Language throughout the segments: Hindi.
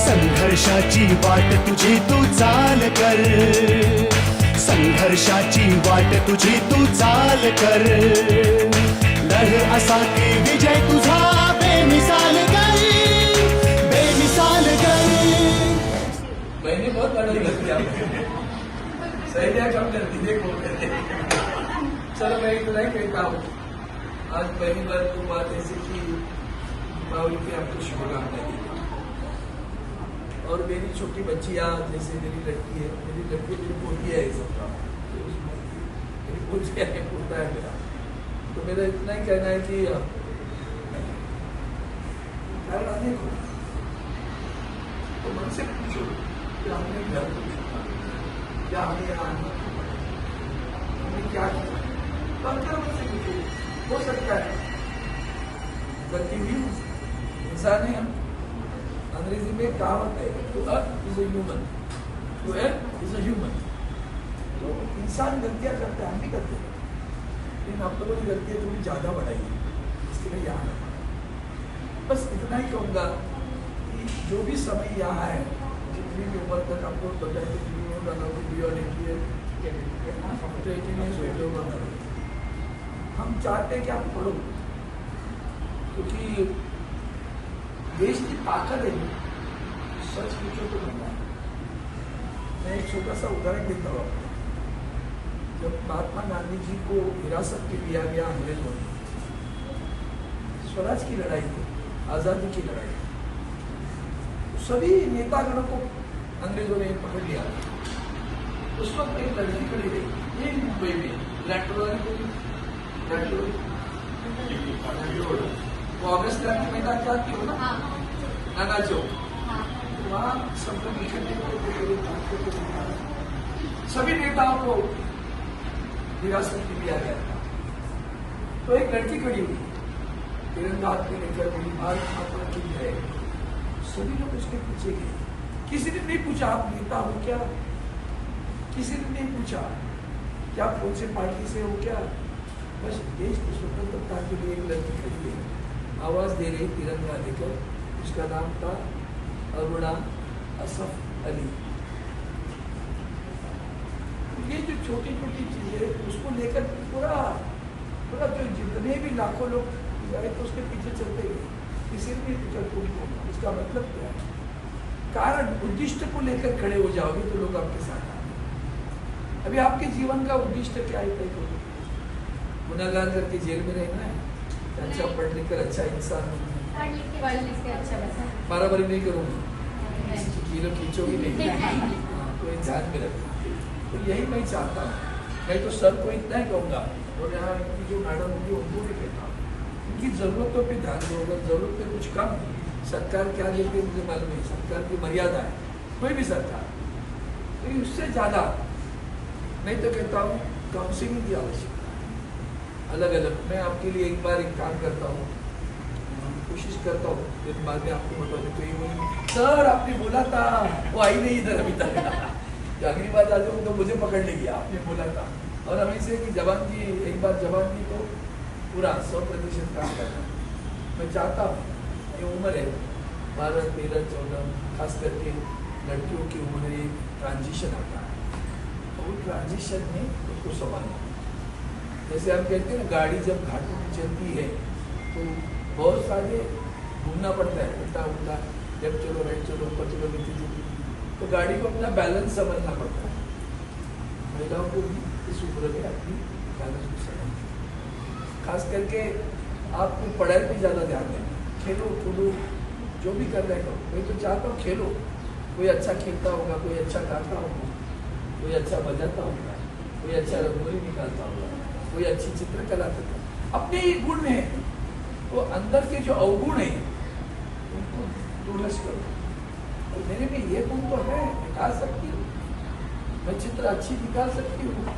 संघर्षाची वाट तुझी तू चाल कर, संघर्षाची वाट तुझी तू चाल कर, लढ असा की विजय तुझा बेमिसाल कर, बेमिसाल कर। मैंने बहुत लड़ाई करती आपको, सही क्या काम करती देखो। चलो मैं इतना ही कहता हूँ, आज पहली बार तो बात ऐसी की दीपावली की आपको शुभकामनाएं दी। और मेरी छोटी बच्चियाँ जैसे मेरी लड़की है, मेरी पोती है, सब काम मेरी पोती है, पोता है मेरा। तो मेरा इतना ही कहना है कि देखो तो मन से पूछो कि हमने घर पूछा क्या हमने यहाँ हमने क्या किया, बनकर मन से पूछो। हो सकता है गलती हुई इंसान है हम। अंग्रेजी में कहावत है to err is a human, to err is a human. तो इंसान गलतियां करता है, हम भी करते हैं, लेकिन आप लोगों की गलतियां थोड़ी ज्यादा बढ़ाई है, इसके लिए यहाँ बस इतना ही कहूँगा कि जो भी समय यहाँ है, जितनी भी उम्र तक आपको बताया हम चाहते हैं कि आप पढ़ो, क्योंकि देश की ताकत है। सच पूछो तो बनना। मैं एक छोटा सा उदाहरण देता हूँ आपको। जब महात्मा गांधी जी को हिरासत में लिया गया अंग्रेजों ने, स्वराज की लड़ाई थी, आजादी की लड़ाई, सभी नेतागणों को अंग्रेजों ने पकड़ लिया। उस वक्त एक लड़की खड़ी रही, ये मुंबई में कांग्रेस क्रांति मैदान जाती हो ना, नाना चौक, वहाँ सब लोग इकट्ठे सभी नेताओं को हिरासत में लिया गया था। तो एक लड़की खड़ी हुई, तिरंगा हाथ में लेकर, मेरी भारत माता की है। सभी लोग उसके पीछे गए। किसी ने नहीं पूछा आप नेता हो क्या, किसी ने नहीं पूछा क्या कौन से पार्टी से हो क्या। बस देश की स्वतंत्रता के लिए एक लड़की खड़ी है, आवाज दे रही तिरंगा लेकर। उसका नाम था अरुणा असफ अली। ये जो छोटी छोटी चीजें, उसको लेकर पूरा जो जितने भी लाखों लोग जाए तो उसके पीछे चलते गए, किसी ने नहीं पूछा तुमको इसका मतलब क्या है। कारण उद्दिष्ट को लेकर खड़े हो जाओगे तो लोग आपके साथ आएंगे। अभी आपके जीवन का उद्दिष्ट क्या है तय करो। गुनाहगार करके जेल में रहना है, अच्छा पढ़ लिख कर अच्छा इंसान बनना है, बराबरी नहीं करूँगी, कीलो खींचोगी नहीं, तो इंसान में रखना। तो यही मैं चाहता हूँ। मैं तो सर को इतना ही कहूँगा, और यहाँ इनकी जो मैडम होगी उनको भी कहता हूँ, इनकी ज़रूरतों पे ध्यान दो। अगर ज़रूरत पे कुछ कम, सरकार क्या देती है मुझे मालूम है, सरकार की मर्यादा है, कोई भी सरकार, तो उससे ज़्यादा मैं तो कहता हूँ काउंसिलिंग की आवश्यकता है, अलग अलग। मैं आपके लिए एक बार एक काम करता हूँ, कोशिश करता हूँ, फिर बाद में आपको बता दें। तो ये सर आपने बोला था, वो आई नहीं इधर अभी तक, अगली बार आ जाऊँ तो मुझे पकड़ लेगी, आपने बोला था। और हमें से कि जवान जी, एक बार जवान जी तो पूरा 100% काम करना। मैं चाहता हूँ, ये उम्र है 12, 13, 14, खास करके लड़कियों की उम्र एक ट्रांजिशन आता है, तो वो ट्रांजिशन में उसको संभालना। जैसे हम कहते हैं ना, गाड़ी जब घाटों में चलती है तो बहुत सारे घूमना पड़ता है, उल्टा उल्टा, लेफ्ट चलो राइट चलो ऊपर चलो नीचे चलो, तो गाड़ी को अपना बैलेंस समझना पड़ता है। महिलाओं को भी इस उम्र में अपनी बैलेंस को समझना, खास करके आपको पढ़ाई पे ज़्यादा ध्यान देना, खेलो कूदो जो भी कर रहे हो। मैं तो चाहता हूँ खेलो, कोई अच्छा खेलता होगा, कोई अच्छा गाता होगा, कोई अच्छा बजाता होगा, कोई अच्छा रंगोली निकालता होगा, कोई अच्छी चित्रकला करता, अपने ही गुण में है। तो अंदर के जो अवगुण है उनको दुरुस्त करो। और मेरे में ये गुण तो है, निकाल सकती हूँ मैं, चित्र अच्छी निकाल सकती हूँ।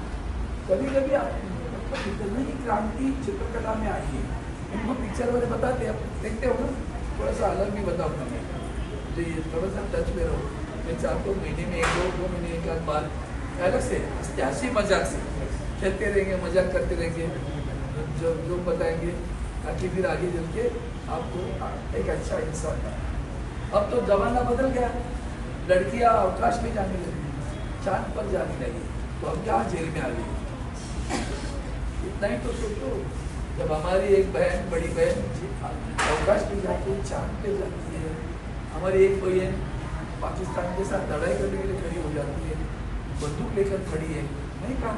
कभी कभी मतलब इतनी ही क्रांति चित्रकला में आई है, इनको पिक्चर वाले बताते हैं, आप देखते हो ना। थोड़ा सा अलग भी बताऊँगा मैं, तो ये थोड़ा सा टच में रहो। मैं चाहता हूँ महीने में 1-2 महीने एक आध बार अलग से हंसी मजाक से खेलते रहेंगे, मजाक करते रहेंगे, जो बताएंगे, ताकि फिर आगे चल के आपको एक अच्छा इंसान अब तो जमाना बदल गया, लड़कियां अवकाश में जाने लगी, चांद पर जाने लगी, तो हम क्या जेल में आ गए। इतना ही तो सोचो, जब हमारी एक बहन, बड़ी बहन अवकाश में जाती है, चांद पे जाती है, हमारी एक बहन पाकिस्तान के साथ लड़ाई करने के लिए खड़ी हो जाती है, बंदूक लेकर खड़ी है, नहीं कहा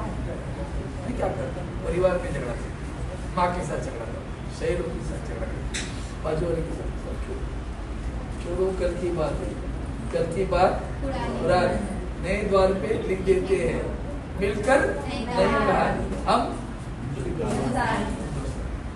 मैं क्या करता, परिवार में झगड़ा करता, माँ के साथ झगड़ा करता, शहरों के साथ झगड़ा करता, बाजू वाले के साथ छोड़ो, कल की बात है, कल की बात पुरानी, नए द्वार पे लिख देते हैं, मिलकर नहीं कहानी। हम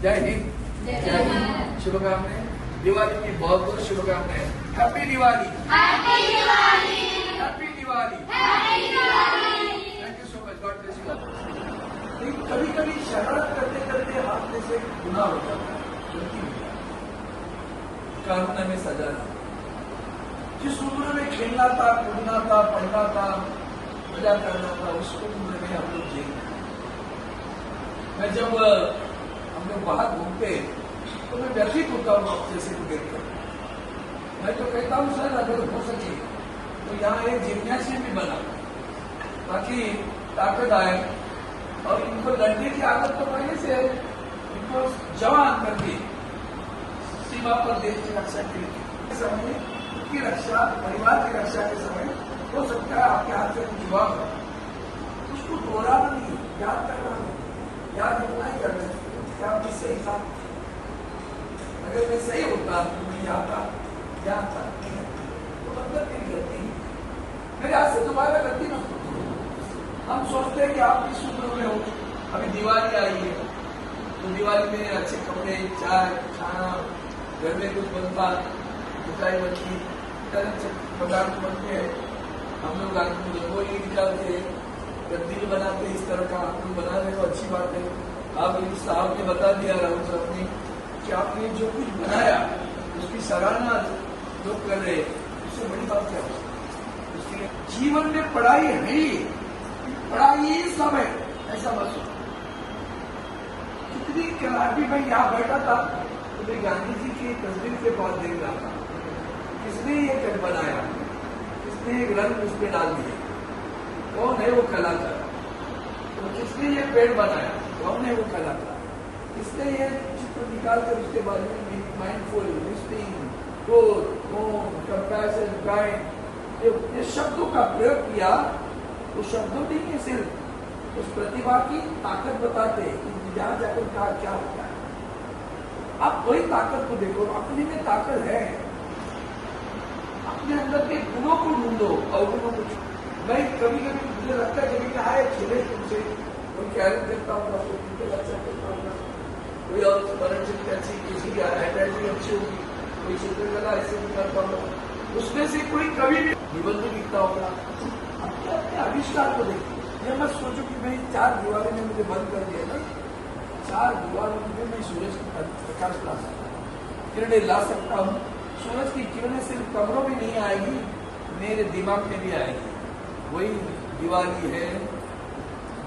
जय हिंद, जय हिंद, शुभकामनाएं, दिवाली की बहुत बहुत शुभकामनाएं, happy Diwali, happy Diwali, happy Diwali, happy Diwali. Thank you so much, God bless you. कभी कभी शरारत करते करते हाथ में से गुनाह हो जाता है, कानून हमें सजा ना, जिस उम्र में खेलना था, कूदना था, पढ़ना था, मजा करना था, उस उम्र में हम लोग जेल। मैं जब हम लोग बाहर घूमते तो मैं व्यथित होता हूँ जैसे को देखकर। मैं तो कहता हूँ सर अगर हो सके तो यहाँ एक जिम्नासियम भी बना ताकि ताकत आए, और इनको लड़ने की आदत तो पहले से है, इनको जवान करके सीमा पर देश की रक्षा के लिए समय की रक्षा, परिवार की रक्षा के समय हो सकता है आपके हाथ से कुछ हुआ, उसको दोहराना नहीं, याद करना नहीं, याद इतना ही करना क्या मैं सही था, अगर मैं सही होता तो मैं आता तो मतलब मेरी गलती, मेरे हाथ से दोबारा गलती ना हो। हम सोचते हैं कि आप इस उम्र में हो, अभी दिवाली आई है तो दिवाली में अच्छे कपड़े, चाय, खाना, घर में कुछ बनता, मिठाई बनती, पदार्थ बनते हैं, हम लोग रंगोली निकालते हैं, दिल बनाते हैं, इस तरह का आप लोग बना रहे हो, अच्छी बात है। आप साहब ने बता दिया, राहुल साहब ने, कि आपने जो कुछ बनाया उसकी सराहना जो कर रहे, उससे बड़ी बात क्या हो, उसके जीवन में पढ़ाई है ही, पढ़ाई ही सब है, ऐसा बस। कितनी कलाकारी, मैं यहाँ बैठा था तो मैं गांधी जी की तस्वीर के पास देख रहा था, किसने ये कर बनाया, किसने एक रंग उस पर डाल दिया, कौन है वो कलाकार, तो किसने ये पेड़ बनाया, कौन है वो कलाकार, किसने ये चित्र निकाल कर उसके बारे में mindful, listening, growth, compassion, kind, ये शब्दों का प्रयोग किया, वो शब्दों नहीं सिर्फ उस प्रतिभा की ताकत बताते कि जहां जाकर कहा क्या होता है। आप वही ताकत को देखो, अपने में ताकत है, अपने अंदर के गुणों को ढूंढो, अवगुणों को। मैं कभी कभी मुझे लगता है कभी कहा है खेले तुमसे कोई कैरम करता होगा, कोई क्रिकेट अच्छा करता होगा, कोई और पर्यटन अच्छी, किसी की हैंडराइटिंग अच्छी होगी, कोई चित्रकला ऐसे भी करता होगा, उसमें से कोई कभी भी निबंध लिखता होगा। अपने आविष्कार को देखिए, ये मत सोचो कि भाई 4 दीवारों ने मुझे बंद कर दिया ना, 4 दीवारों में मैं सूरज की प्रकाश ला सकता हूँ, किरणें ला सकता हूँ। सूरज की किरणें सिर्फ कमरों में नहीं आएगी, मेरे दिमाग में भी आएगी। वही दिवाली है,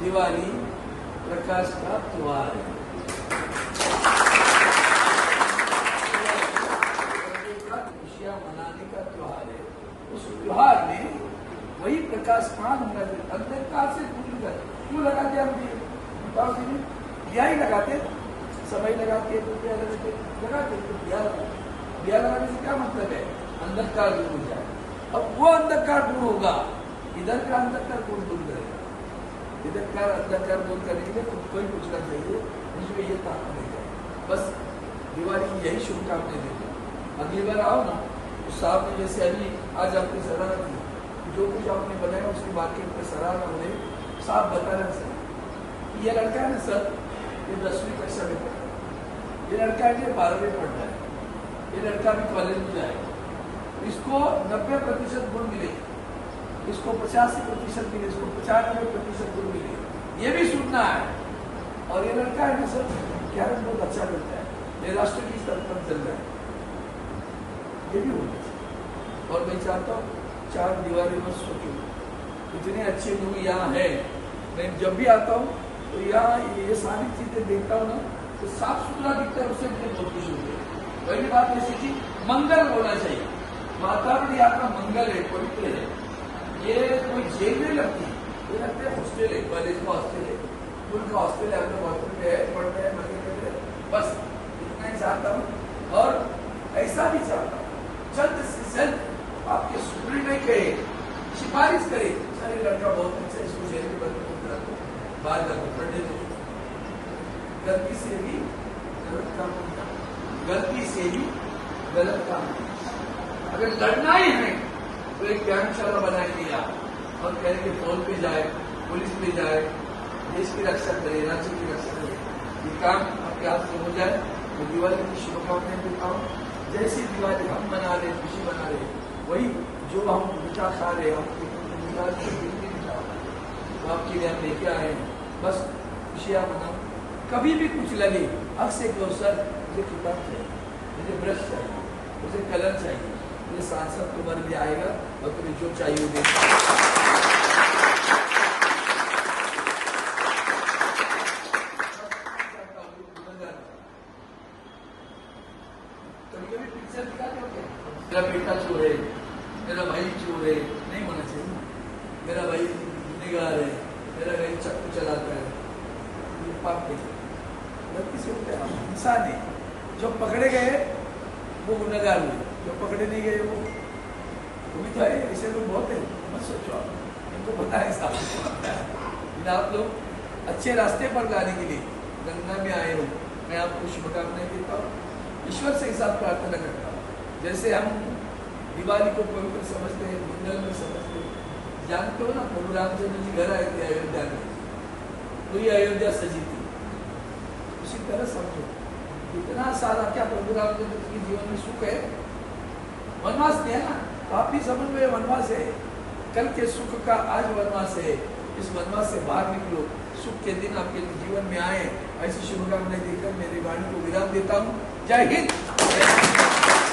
दिवाली प्रकाश का त्योहार है, खुशियां मनाने का त्योहार है। उस त्योहार में वही प्रकाशमान होना चाहिए, अंधकार से दूर कर। क्यों लगाते हम दिया ही लगाते, समय लगाते, रुपया लगाते, तो दिया लगाने से क्या मतलब है, अंधकार दूर हो जाए। अब वो अंधकार दूर होगा, इधर का अंधकार कौन दूर करेगा, इधर का अंधकार दूर करने के लिए खुद को ही पूछना चाहिए, मुझे ये ताकत है। बस दिवाली की यही शुभकामनाएं देते। अगली बार आओ ना, तो साहब ने जैसे अभी आज आपने सराहना की, जो कुछ आपने बनाया उसके मार्केट में सराहना होने, साहब बता रहे सर ये लड़का है ना सर, ये 10वीं कक्षा में पढ़ रहा है, ये लड़का है 12वीं पढ़ रहा है, ये लड़का भी कॉलेज में जाएगा, इसको 90% गुण मिलेगी, इसको 85% मिले, इसको 95% गुण मिले, ये भी सुनना है। और ये लड़का है ना सर, कैरम बहुत अच्छा करता है, ये राष्ट्र की स्तर पर चल रहा है, ये भी होना चाहिए। और मैं चाहता हूँ 4 दीवारें मत सोचो, इतने अच्छे लोग यहाँ है, मैं जब भी आता हूँ तो यहाँ ये सारी चीजें देखता हूँ ना, तो साफ सुथरा दिखता है, उससे मुझे बहुत खुशी होती है। पहली बात ऐसी चीज मंगल होना चाहिए, वातावरण आपका मंगल है, पवित्र है। ये कोई जेल नहीं लगती, ये लगता है हॉस्टल है, कॉलेज का हॉस्टल है, स्कूल का हॉस्टल है, अपने हॉस्टल पे है, पढ़ रहे हैं, मजे कर रहे हैं, बस इतना ही चाहता हूँ। और ऐसा भी चाहता हूँ जल्द से जल्द आपके सुप्रीम में कहे, सिफारिश करे, सारे लड़का बहुत अच्छा, इसको जेल में बंद कर दो, बाहर जाकर पढ़ने दो। गलती से भी गलत काम नहीं करना, गलती से भी गलत काम नहीं। अगर लड़ना ही है तो एक व्यायामशाला बनाएंगे आप और कहेंगे फोन पे जाए, पुलिस पे जाए, देश की रक्षा करे, राज्य की रक्षा करे। ये काम आपके हाथ से हो जाए। मैं दिवाली की शुभकामनाएं देता हूँ। जैसी दिवाली हम मना रहे, खुशी मना रहे, वही जो हम मीठा खा रहे, हम मीठा तो आपके लिए हम लेके आए हैं। बस खुशियाँ मनाओ। कभी भी कुछ लगे, अक्सर के अवसर मुझे किताब चाहिए, मुझे ब्रश चाहिए, मुझे कलर चाहिए, ये सांसद तुम्हारे लिए आएगा और तुम्हें जो चाहिए वो देगा। कभी कभी पिक्चर दिखाते हो क्या? मेरा बेटा चोर है, मेरा भाई चोर है, नहीं होना चाहिए। मेरा भाई निगार है, मेरा भाई चक्कू चलाता है, ये पाप नहीं। गलती से होता है, इंसान है। जो पकड़े गए वो गुनहगार हुए, जो पकड़े नहीं गए वो भी तो है। ऐसे लोग बहुत है, मत सोचो आप, इनको पता है साहब। आप लोग अच्छे रास्ते पर लाने के लिए गंगा में आए हो, मैं आपको शुभकामनाएं देता हूँ। ईश्वर से एक साथ प्रार्थना करता हूँ। जैसे हम दिवाली को पवित्र समझते हैं, मंगल में समझते हैं, जानते हो ना, प्रभु रामचंद्र जी घर आए थे अयोध्या में, तो ये अयोध्या सजी थी। उसी तरह समझो, इतना सारा क्या प्रभु रामचंद्र के जीवन में सुख है, वनवास नहीं है ना, तो आप भी समझ में वनवास है। कल के सुख का आज वनवास है, इस वनवास से बाहर निकलो, सुख के दिन आपके जीवन में आए। ऐसी शुभकामनाएं देकर मेरी वाणी को विराम देता हूँ। जय हिंद।